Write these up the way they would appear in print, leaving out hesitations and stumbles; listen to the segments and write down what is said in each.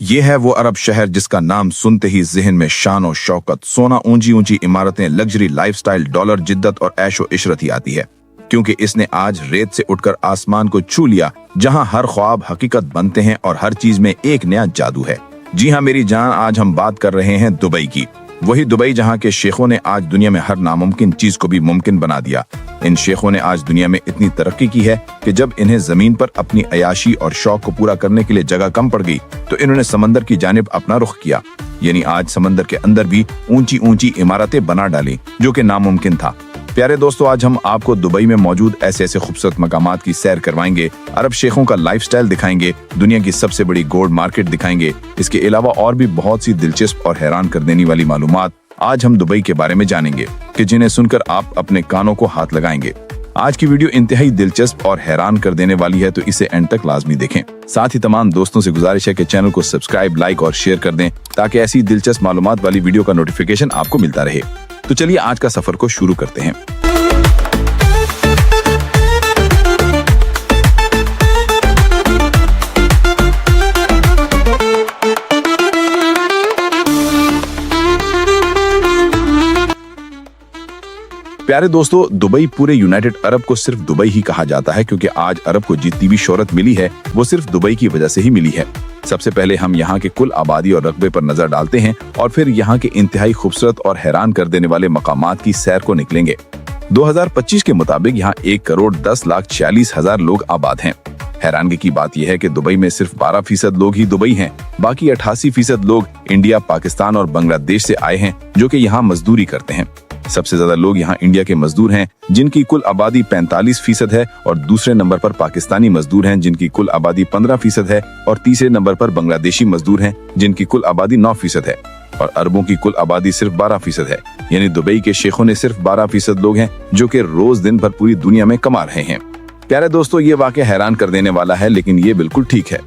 ये है वो अरब शहर जिसका नाम सुनते ही जिहन में शान और शौकत, सोना, ऊंची ऊंची इमारतें, लग्जरी लाइफस्टाइल, डॉलर, जिद्दत और ऐशो इशरत ही आती है, क्योंकि इसने आज रेत से उठकर आसमान को छू लिया, जहां हर ख्वाब हकीकत बनते हैं और हर चीज में एक नया जादू है। जी हाँ मेरी जान, आज हम बात कर रहे हैं दुबई की। वही दुबई जहां के शेखों ने आज दुनिया में हर नामुमकिन चीज को भी मुमकिन बना दिया। इन शेखों ने आज दुनिया में इतनी तरक्की की है कि जब इन्हें जमीन पर अपनी अयाशी और शौक को पूरा करने के लिए जगह कम पड़ गई तो इन्होंने समंदर की जानिब अपना रुख किया। यानी आज समंदर के अंदर भी ऊंची ऊंची इमारतें बना डाली, जो कि नामुमकिन था। प्यारे दोस्तों, आज हम आपको दुबई में मौजूद ऐसे ऐसे खूबसूरत मकामात की सैर करवाएंगे, अरब शेखों का लाइफस्टाइल दिखाएंगे, दुनिया की सबसे बड़ी गोल्ड मार्केट दिखाएंगे। इसके अलावा और भी बहुत सी दिलचस्प और हैरान कर देने वाली मालूमात आज हम दुबई के बारे में जानेंगे कि जिन्हें सुनकर आप अपने कानों को हाथ लगाएंगे। आज की वीडियो इंतहाई दिलचस्प और हैरान कर देने वाली है, तो इसे एंड तक लाजमी देखें। साथ ही तमाम दोस्तों से गुजारिश है कि चैनल को सब्सक्राइब, लाइक और शेयर कर दें, ताकि ऐसी दिलचस्प मालूमात वाली वीडियो का नोटिफिकेशन आपको मिलता रहे। तो चलिए आज का सफर को शुरू करते हैं। प्यारे दोस्तों, दुबई पूरे यूनाइटेड अरब को सिर्फ दुबई ही कहा जाता है, क्योंकि आज अरब को जितनी भी शोहरत मिली है वो सिर्फ दुबई की वजह से ही मिली है। सबसे पहले हम यहाँ के कुल आबादी और रकबे पर नजर डालते हैं और फिर यहाँ के इंतहाई खूबसूरत और हैरान कर देने वाले मकामात की सैर को निकलेंगे। 2025 के मुताबिक यहाँ 1,10,46,000 लोग आबाद हैं। हैरानगी की बात यह है कि दुबई में सिर्फ 12% लोग ही दुबई हैं, बाकी 88% लोग इंडिया, पाकिस्तान और बांग्लादेश से आए हैं, जो कि यहाँ मजदूरी करते हैं। सबसे ज्यादा लोग यहाँ इंडिया के मजदूर हैं, जिनकी कुल आबादी 45% है, और दूसरे नंबर पर पाकिस्तानी मजदूर हैं, जिनकी कुल आबादी 15% है, और तीसरे नंबर पर बांग्लादेशी मजदूर हैं, जिनकी कुल आबादी 9% है, और अरबों की कुल आबादी सिर्फ 12% है। यानी दुबई के शेखों ने सिर्फ 12% लोग हैं, जो कि रोज दिन भर पूरी दुनिया में कमा रहे हैं। प्यारे दोस्तों, ये वाकया हैरान कर देने वाला है, लेकिन ये बिल्कुल ठीक है।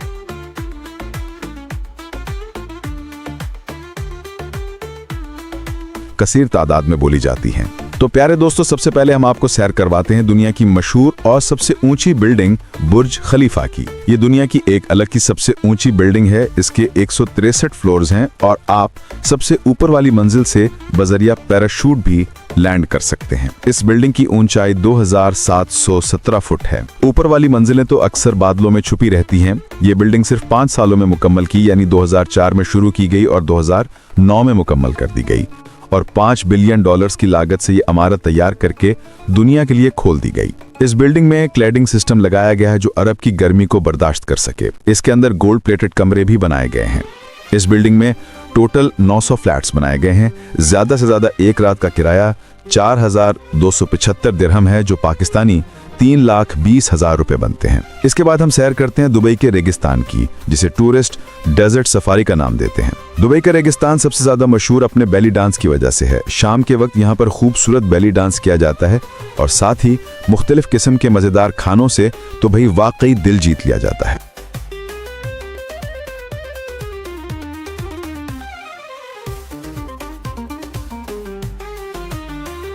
कसीर तादाद में बोली जाती हैं। तो प्यारे दोस्तों, सबसे पहले हम आपको सैर करवाते हैं दुनिया की मशहूर और सबसे ऊंची बिल्डिंग बुर्ज खलीफा की। ये दुनिया की एक अलग की सबसे ऊंची बिल्डिंग है। इसके 163 फ्लोर्स हैं और आप सबसे ऊपर वाली मंजिल से बजरिया पैराशूट भी लैंड कर सकते हैं। इस बिल्डिंग की ऊंचाई 2717 फुट है। ऊपर वाली मंजिलें तो अक्सर बादलों में छुपी रहती हैं। ये बिल्डिंग सिर्फ 5 सालों में मुकम्मल की, यानी 2004 में शुरू की गई और 2009 में मुकम्मल कर दी गई, और $5 बिलियन की लागत से ये इमारत तैयार करके दुनिया के लिए खोल दी गई। इस बिल्डिंग में क्लैडिंग सिस्टम लगाया गया है जो अरब की गर्मी को बर्दाश्त कर सके। इसके अंदर गोल्ड प्लेटेड कमरे भी बनाए गए हैं। इस बिल्डिंग में टोटल 900 फ्लैट्स बनाए गए हैं। ज्यादा से ज्यादा एक रात का किराया 4,275 दिरहम है, जो पाकिस्तानी 3,20,000 रुपए बनते हैं। इसके बाद हम सैर करते हैं दुबई के रेगिस्तान की, जिसे टूरिस्ट डेजर्ट सफारी का नाम देते हैं। दुबई का रेगिस्तान सबसे ज्यादा मशहूर अपने बैली डांस की वजह से है। शाम के वक्त यहाँ पर खूबसूरत बैली डांस किया जाता है, और साथ ही मुख्तलिफ किस्म के मजेदार खानों से तो भाई वाकई दिल जीत लिया जाता है।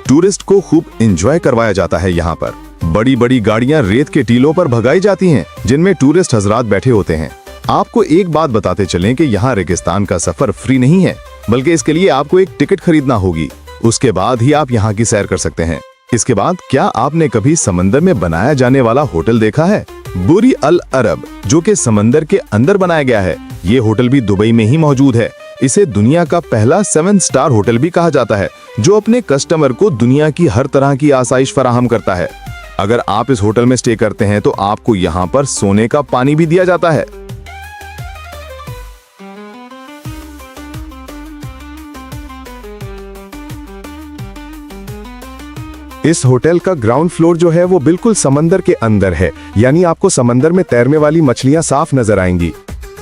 टूरिस्ट को खूब एंजॉय करवाया जाता है। यहाँ पर बड़ी बड़ी गाड़ियां रेत के टीलों पर भगाई जाती हैं, जिनमें टूरिस्ट हजरात बैठे होते हैं। आपको एक बात बताते चलें कि यहाँ रेगिस्तान का सफर फ्री नहीं है, बल्कि इसके लिए आपको एक टिकट खरीदना होगी। उसके बाद ही आप यहाँ की सैर कर सकते हैं। इसके बाद, क्या आपने कभी समंदर में बनाया जाने वाला होटल देखा है? बुरी अल अरब, जो कि समंदर के अंदर बनाया गया है। ये होटल भी दुबई में ही मौजूद है। इसे दुनिया का पहला 7 स्टार होटल भी कहा जाता है, जो अपने कस्टमर को दुनिया की हर तरह की आसाइश फराहम करता है। अगर आप इस होटल में स्टे करते हैं तो आपको यहाँ पर सोने का पानी भी दिया जाता है। इस होटल का ग्राउंड फ्लोर जो है वो बिल्कुल समंदर के अंदर है, यानी आपको समंदर में तैरने वाली मछलियां साफ नजर आएंगी।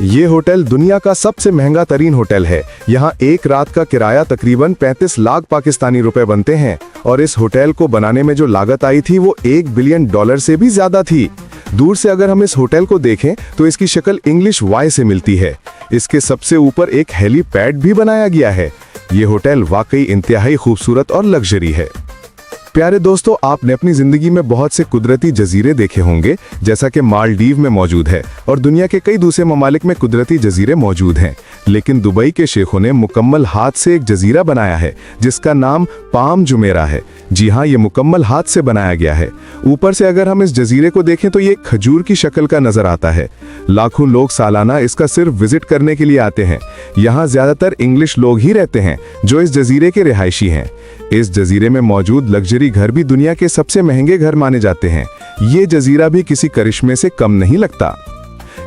ये होटल दुनिया का सबसे महंगा तरीन होटल है। यहाँ एक रात का किराया तकरीबन 35 लाख पाकिस्तानी रुपए बनते हैं, और इस होटल को बनाने में जो लागत आई थी वो $1 बिलियन से भी ज्यादा थी। दूर से अगर हम इस होटल को देखें तो इसकी शक्ल इंग्लिश वाई से मिलती है। इसके सबसे ऊपर एक हेलीपैड भी बनाया गया है। ये होटल वाकई इंतहाई खूबसूरत और लग्जरी है। प्यारे दोस्तों, आपने अपनी जिंदगी में बहुत से कुदरती जजीरे देखे होंगे, जैसा कि मालदीव में मौजूद है और दुनिया के कई दूसरे ममालिक में कुदरती जजीरे मौजूद हैं। लेकिन दुबई के शेखों ने मुकम्मल हाथ से एक जजीरा बनाया है जिसका नाम पाम जुमेरा है। जी हाँ, ये मुकम्मल हाथ से बनाया गया है। ऊपर से अगर हम इस जजीरे को देखें तो ये एक खजूर की शक्ल का नजर आता है। लाखों लोग सालाना इसका सिर्फ विजिट करने के लिए आते हैं। यहाँ ज्यादातर इंग्लिश लोग ही रहते हैं जो इस जजीरे के रिहायशी हैं। इस जजीरे में मौजूद लग्जरी घर भी दुनिया के सबसे महंगे घर माने जाते हैं। ये जजीरा भी किसी करिश्मे से कम नहीं लगता।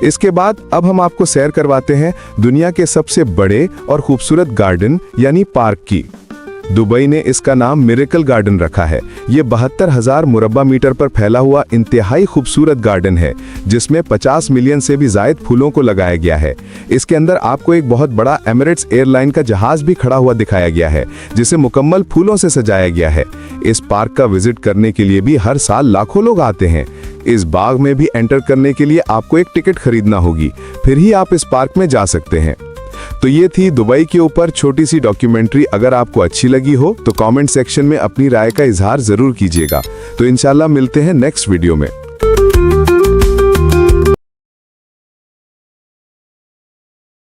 इसके बाद अब हम आपको सैर करवाते हैं दुनिया के सबसे बड़े और खूबसूरत गार्डन यानी पार्क की। दुबई ने इसका नाम मिरेकल गार्डन रखा है। ये 72,000 मुरब्बा मीटर पर फैला हुआ इंतहाई खूबसूरत गार्डन है जिसमें 50 मिलियन से भी ज्यादा फूलों को लगाया गया है। इसके अंदर आपको एक बहुत बड़ा एमिरेट्स एयरलाइन का जहाज भी खड़ा हुआ दिखाया गया है जिसे मुकम्मल फूलों से सजाया गया है। इस पार्क का विजिट करने के लिए भी हर साल लाखों लोग आते हैं। इस बाग में भी एंटर करने के लिए आपको एक टिकट खरीदना होगी, फिर ही आप इस पार्क में जा सकते हैं। तो ये थी दुबई के ऊपर छोटी सी डॉक्यूमेंट्री। अगर आपको अच्छी लगी हो तो कमेंट सेक्शन में अपनी राय का इजहार जरूर कीजिएगा। तो इंशाल्लाह मिलते हैं नेक्स्ट वीडियो में।